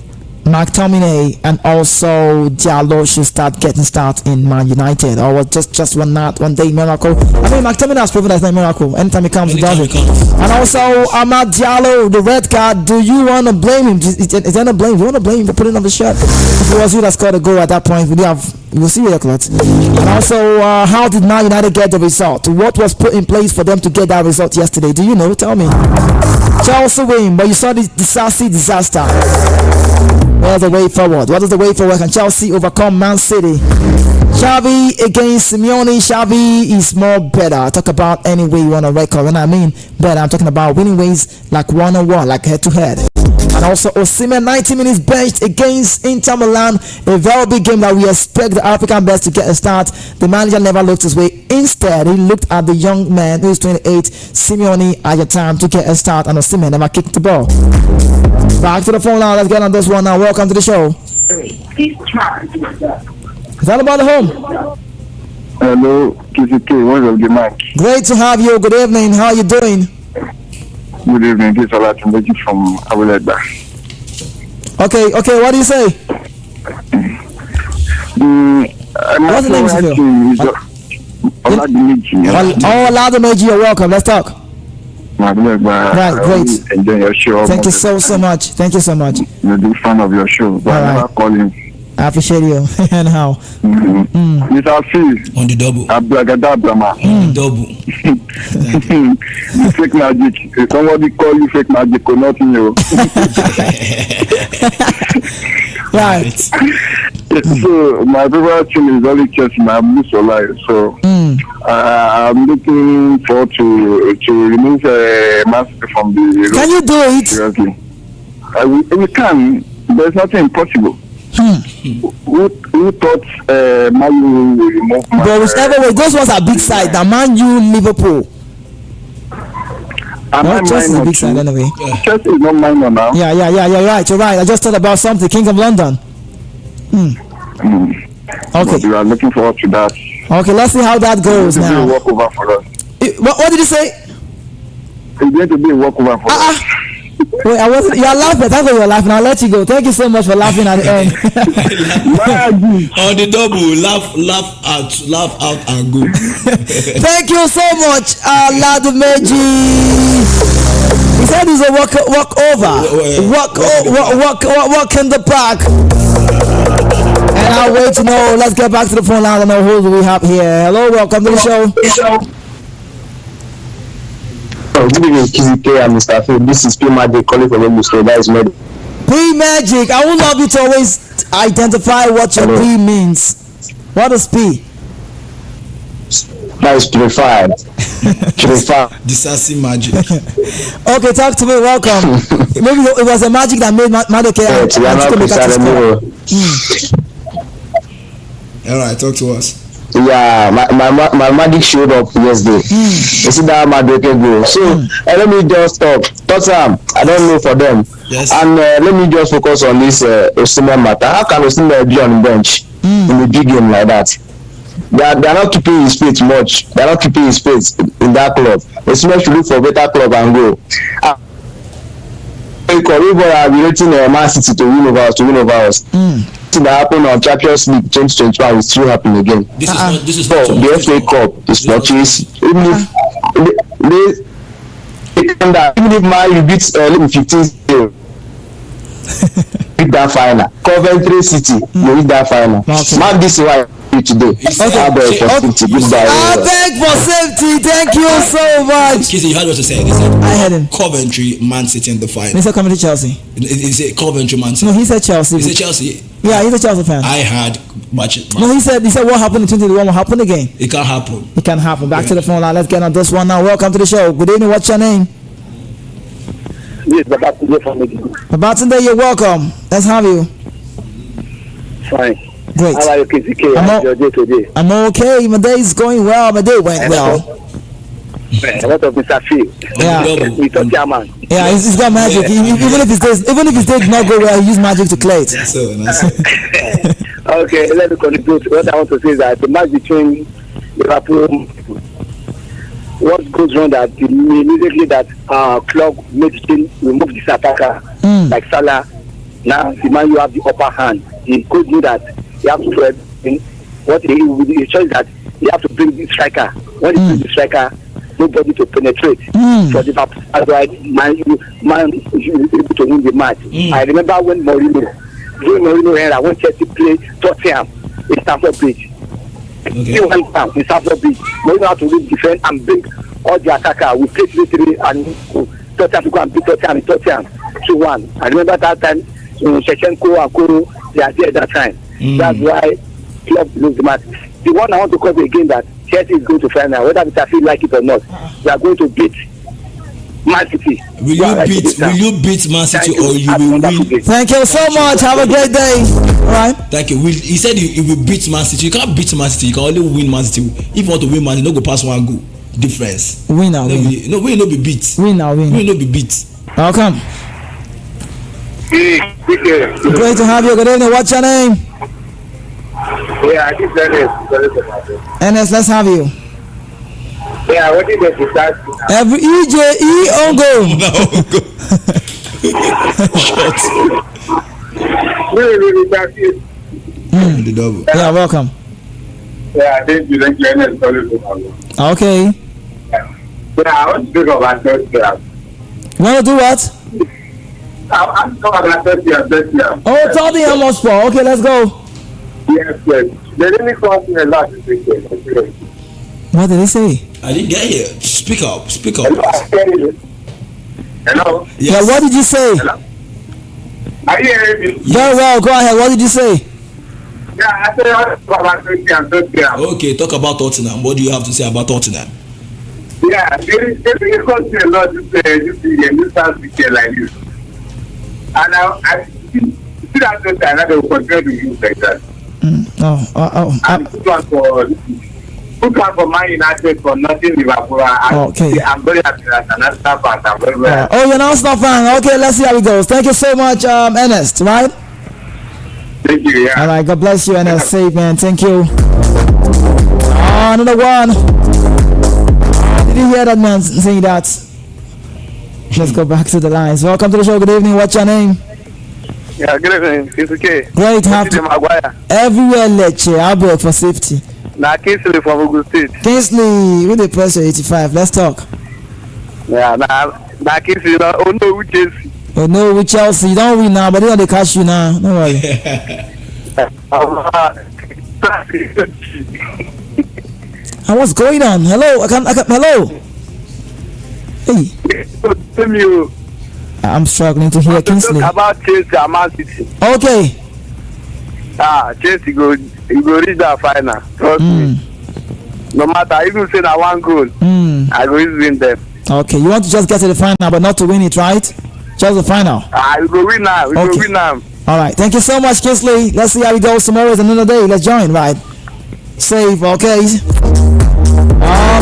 McTominay and also Diallo should start getting started in Man United, or was just one day miracle? I mean, McTominay has proven that's not a miracle. Anytime he comes, he does it. And also Amad Diallo, the red card. Do you want to blame him? Is there no blame? You want to blame him for putting on the shirt? If it was you that scored a goal at that point, we'll see your clothes. And also, how did Man United get the result? What was put in place for them to get that result yesterday? Do you know? Tell me. Chelsea win, but you saw the Siasia disaster. What's the way forward? What is the way forward? Can Chelsea overcome Man City? Xavi against Simeone. Xavi is more better. Talk about any way you want to record. When I mean better, I'm talking about winning ways like one-on-one, like head-to-head. And also Osimhen, 90 minutes benched against Inter Milan. A very big game that we expect the African best to get a start. The manager never looked his way. Instead, he looked at the young man who is 28, Simeone, at the time to get a start, and Osimhen never kicked the ball. Back to the phone now. Let's get on this one now. Welcome to the show. Please charge. Is that about the home? Hello, KCK. What's up, Mike? Great to have you. Good evening. How are you doing? Good evening. This is Olatundeji from Abulegba. Okay. What do you say? What's the name of you? Olatundeji, you're welcome. Let's talk. Right, great. Enjoy your show. Thank you so much. Thank you so much. I'm a big fan of your show. But I never call him. I appreciate you. And how? Mr. Fee. On the double. Abracadabra. Double. Fake magic. If somebody call you fake magic or nothing, you. Right. So my favorite team is only Chelsea. My Blues for life. So I'm looking forward to remove Man City from the. Can you do it? Seriously, we can. There's nothing impossible. Who thought Man U will remove? But whichever way, those ones are big side. The Man U, Liverpool. Chelsea is a big side anyway. Chelsea is not minor now. Yeah. You're right. I just thought about something. King of London. Okay. But we are looking forward to that. Okay, let's see how that goes now. It's going to be a walkover for us. What did you say? It's going to be a walkover for us. Wait, I wasn't. You're laughing. Thank you. You're laughing. I'll let you go. Thank you so much for laughing at the end. On the double, laugh out, and go. Thank you so much, Ladumeji. He said he's a walk over, walk in the park. And I'll wait to know. Let's get back to the phone line. I don't know who do we have here. Hello, welcome to the show. Good evening, Kizike and Mr. Phil. This is P Magic calling from Muslim. That is Med. P Magic. I would love you to always identify what your P means. What is P? That is purified. Purified. The sassy magic. Okay, talk to me. Welcome. Maybe it was a magic that made Madoke All right, talk to us. Yeah, my magic showed up yesterday. You see that Madoke go. So let me just talk. Tottenham, I don't know for them. Yes. And let me just focus on this Osimhen matter. How can Osimhen be on the bench in a big game like that? They are not keeping his faith much. They are not keeping his faith in that club. Osimhen should look for a better club and go. We are relating Man City to win over us. That happened on Champions League 2021 will still happen again. This is so the FA Cup is purchased. Even if Man you beat 15-0, beat that final. Coventry City you beat that final. Man, this is why today. I beg for safety. Thank you so much. Kizzy, you heard what he said. He said I heard him. Coventry, Man City in the final. He said Coventry, Chelsea. He said Coventry, Man City. No, he said Chelsea. He said Chelsea. Yeah, he's a Chelsea fan. I heard much. No, he said what happened in 2021 will happen again. It can't happen. It can happen. Back to the phone line. Let's get on this one now. Welcome to the show. Good evening. What's your name? Yes, Babatunde from Medina. Babatunde, you're welcome. Let's have you. Fine. Great. How are you, KZK? How's your day today? I'm okay. My day is going well. My day went well. A lot of Mr. Phil. Yeah. Mr. Chairman. Yeah, he's got magic. Even if his day did not go well, he used magic to clear it. So nice. Okay, let me contribute. What I want to say is that the match between Liverpool, what goes wrong that immediately that club makes him remove this attacker like Salah. Now the man you have the upper hand. He could do that. You have to do everything. What he choice that you have to bring the striker. When you bring the striker, nobody to penetrate. For the that's why man is able to win the match. I remember when Mourinho era when Chelsea played Tottenham in Stamford Bridge. He went down in Stamford Bridge. Mourinho had to really defend and bring all the attacker. We played 3-3 and Tottenham to go and beat Tottenham 2-1. I remember that time Shevchenko and Koro, they are there at that time. That's why club lose the match. The one I want to cover again that Chelsea is going to final, whether Mr. Phil like it or not, they are going to beat Man City. Will you beat Man City or you will win? Thank you so much. Have a great day. All right. Thank you. He said he will beat Man City. You can't beat Man City. You can only win Man City. If you want to win Man City, no go pass one goal difference. Win now. No, win no be beat. Win now. Win no be beat. Welcome. Great to have you. Good evening. What's your name? Yeah, I think Ernest, let's have you. Yeah, what is the start? Every EJE on go. The double. Yeah, welcome. Yeah, thank you. Okay. Yeah, I want to talk about Tottenham. You want to do what? I want to talk about Tottenham. Oh, Tottenham Hotspur. Okay, let's go. Yes. They really cost me a lot this weekend. What did he say? I didn't get here. Speak up. Hello? Yes. Yeah, what did you say? Hello? Are you hearing me? Very well, go ahead. What did you say? Yeah, I said I want to talk about Tottenham. Okay, talk about Tottenham. What do you have to say about Tottenham? Yeah, they really cost me a lot this weekend, this past weekend like this. And I see that Tottenham, they will continue to use like that. And put one for Man United for nothing Liverpool. Okay. I'm very happy that an Arsenal fan. I'm very happy. Oh, you're an Arsenal fan. Okay, let's see how it goes. Thank you so much, Ernest, right? Thank you, yeah. All right, God bless you, Ernest. Safe, man. Thank you. Another one. Did you hear that man saying that? Let's go back to the lines. Welcome to the show. Good evening. What's your name? Yeah, good evening. It's okay. Great. Happy. Everywhere lecture. I'll break for safety. Now, Kingsley from Ogun State. Kingsley, with the pressure 85. Let's talk. Yeah, now Kingsley, oh no, with Chelsea. Oh no, with Chelsea. You don't win now, but they don't cash you now. Don't worry. And what's going on? Hello, I can hello. Hey. I'm struggling to hear Kingsley. Talk about Chelsea and Man City. Okay. Chelsea go reach that final. Trust me. No matter, even say that one goal, I go win them. Okay, you want to just get to the final, but not to win it, right? Just the final. We go win now. We go win now. All right. Thank you so much, Kingsley. Let's see how it goes. Tomorrow is another day. Let's join, right? Save, okay.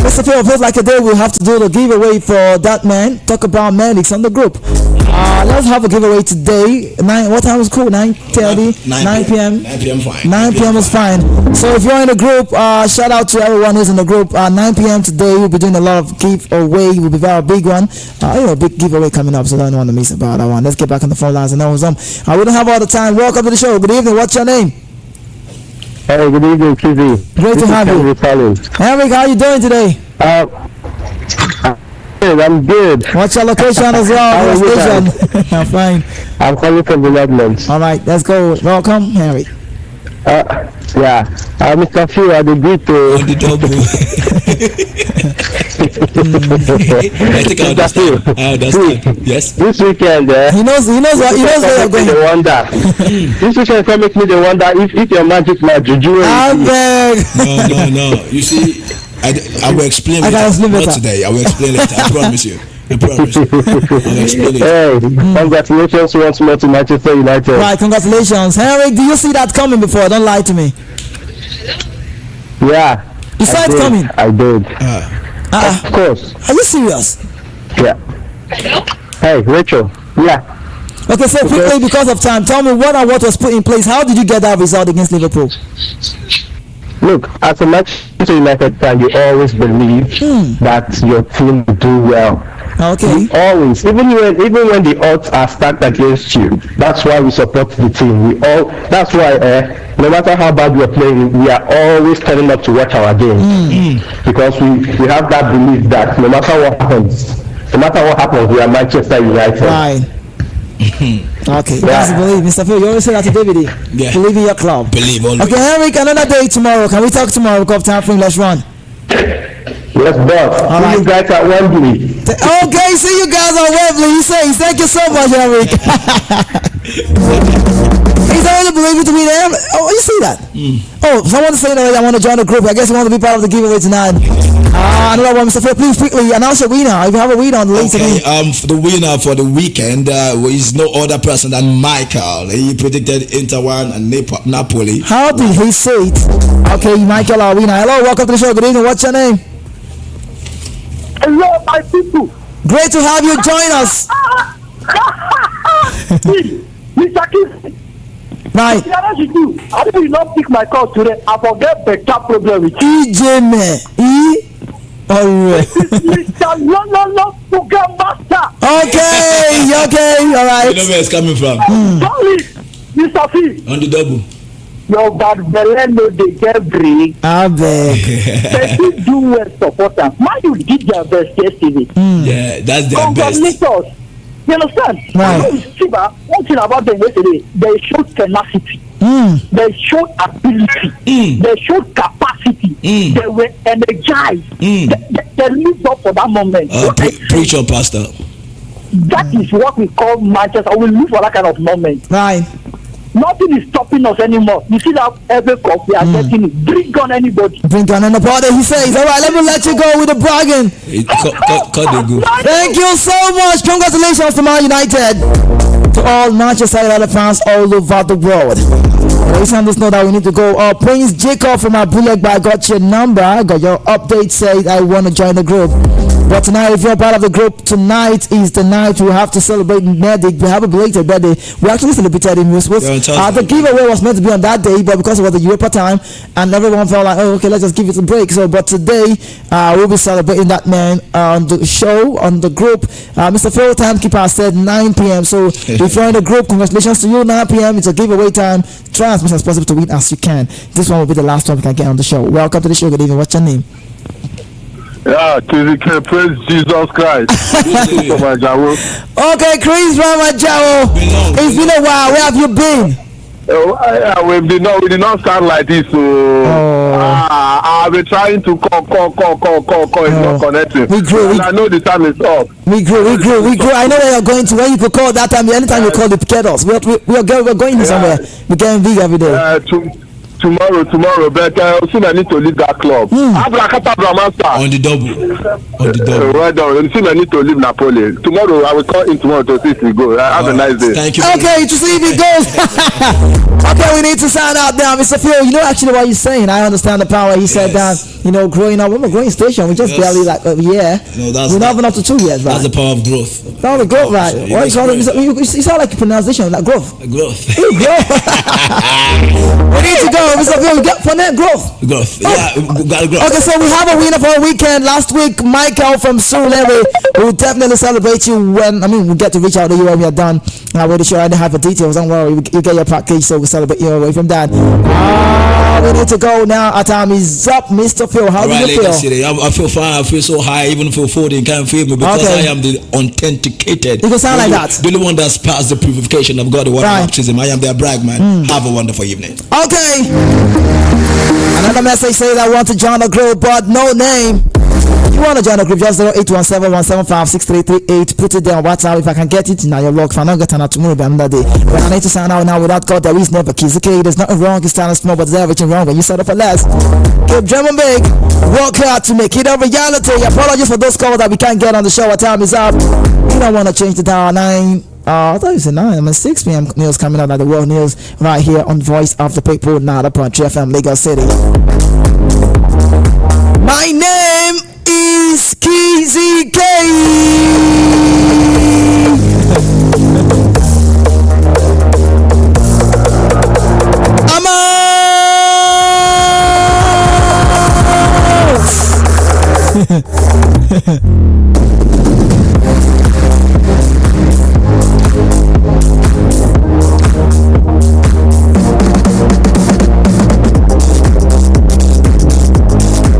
Mr. Phil, feels like a day we'll have to do the giveaway for that man. Talk about medics on the group. Let's have a giveaway today. What time was cool? 9:30? 9 p.m. 9 p.m. fine. 9 p.m. is fine. So if you're in the group, shout out to everyone who's in the group. 9 p.m. today, we'll be doing a lot of giveaway. It will be a very big one. Big giveaway coming up, so I don't want to miss about that one. Let's get back on the phone lines and know who's on. We don't have all the time. Welcome to the show. Good evening. What's your name? Hey, good evening, TV. Great to have you. Henrik, how are you doing today? I'm good. What's your location as well? Station? I'm fine. I'm calling from the Netherlands. All right, let's go. Welcome, Henrik. Mr. Phil, I agree to. On the double. I think I understand. Yes. This weekend, he knows what you're going. The wonder. This weekend can make me the wonder if your magic juju. No. You see, I will explain it. Not today. I will explain it. I promise you. I promise. I'll explain it. Hey, congratulations once more to Manchester United. Right, congratulations. Henrik, do you see that coming before? Don't lie to me. Yeah. You saw it coming? I did. Of course. Are you serious? Yeah. Hey, Rachel. Yeah. Okay, so quickly, because of time, tell me what was put in place. How did you get that result against Liverpool? Look, as a Manchester United fan, you always believe that your team will do well. Okay. Always, even when the odds are stacked against you, that's why we support the team. That's why no matter how bad we're playing, we are always turning up to watch our game because we have that belief that no matter what happens, we are Manchester United. Right. Okay, that's believe, Mr. Phil. You always say that to David. Yeah. Believe in your club. Believe always. Okay, Henrik, another day tomorrow. Can we talk tomorrow? We've got time for him. Let's run. Yes, boss. See you guys at Wembley. Okay, see you guys at Wembley. He says, thank you so much, Henrik. He's already believing to be there. Oh, you see that? Oh, someone's saying that I want to join the group. I guess you want to be part of the giveaway tonight. Another one, Mr. Phil, please quickly announce your winner. If you have a winner on the list. Okay, the winner for the weekend is no other person than Michael. He predicted Inter 1 and Napoli. How did he say it? Okay, Michael, our winner. Hello, welcome to the show. Good evening. What's your name? Hello, my people. Great to have you join us. Mr. King. Right. I did not pick my call today. I forget better problem with you. Ijeoma Mr. Lolo Program Master. Okay, all right. You know where it's coming from. Sorry, Mr. Phil. On the double. Your bad belly no dey get break. I beg. They do well support them. Why you did their best yesterday? Yeah, that's their best. Congratulations. You understand? Right. One thing about them yesterday, they showed tenacity. They showed ability. They showed capacity. They were energized. They lived up for that moment. Preach on, Pastor. That is what we call Manchester. We live for that kind of moment. Right. Nothing is stopping us anymore. You see that every cup we are getting it. Bring on anybody. Bring on anybody, he says. All right, let me let you go with the bragging. Cut the go. Thank you so much. Congratulations to Man United. To all Manchester United fans all over the world. Please understand that we need to go. Prince Jacob from Abuleg, I got your number. I got your update. Says I want to join the group. But tonight, if you're part of the group, tonight is the night we have to celebrate Medic. We have a belated birthday. We actually celebrated him. The giveaway was meant to be on that day, but because it was the Europa time, and everyone felt like, oh, okay, let's just give it a break. So, but today, we'll be celebrating that man on the show, on the group. Mr. Phil, timekeeper, said 9 p.m. So, if you're in the group, congratulations to you. 9 p.m. It's a giveaway time. Try as much as possible to win as you can. This one will be the last one we can get on the show. Welcome to the show. Good evening. What's your name? Yeah, praise Jesus Christ. Okay, Chris Ramajao. It's been a while. Where have you been? We did not start like this. So I've been trying to call. It's not connecting. We grew. And I know the time is up. We grew. I know where you're going to. When you could call that time, anytime you call it, get us. We're going somewhere. We're getting big every day. Tomorrow, but soon I need to leave that club. On the double. Well done. Soon I need to leave Napoli. Tomorrow, I will call in tomorrow to see if we go. Have a nice day. Thank you. Okay, to see if it goes. Okay, we need to sign out now. Mr. Phil, you know actually what he's saying. I understand the power. He said that, growing up, we're a growing station. We just barely like a year. We're not even up to 2 years, right? That's the power of growth. Power of growth, right? What is you sound like your pronunciation, like growth. Growth. We need to go. Mr. Phil, we got for that growth. Growth. Yeah, we got growth. Okay, so we have a winner for a weekend. Last week, Michael from Surulere. We'll definitely celebrate you we get to reach out to you when we are done. I'm really sure I don't have the details. Don't worry, you get your package, so we celebrate you away from that. We need to go now. Our time is up, Mr. Phil. How do you feel? I feel fine. I feel so high. Even for 40, can't feel me because I am the authenticated. You can sound like that. The only one that's passed the purification of God, the water baptism. I am their brag man. Have a wonderful evening. Okay. Another message says I want to join the group, but no name. If you want to join the group, just 0817-175-6338. Put it there on WhatsApp. If I can get it, now you're locked. If I'm not getting out tomorrow, but another day. But I need to sign out now. Without God, there is never keys. Okay, there's nothing wrong. It's kind of small, but there's everything wrong when you set up for less. Keep dreaming big. Work hard to make it a reality. Apologies for those calls that we can't get on the show. Our time is up. You don't want to change the dial 9. I thought you said 9. 6 p.m. news coming out at the World News right here on Voice of the People, not upon FM, Lagos City. My name is Kizzy K. I'm out.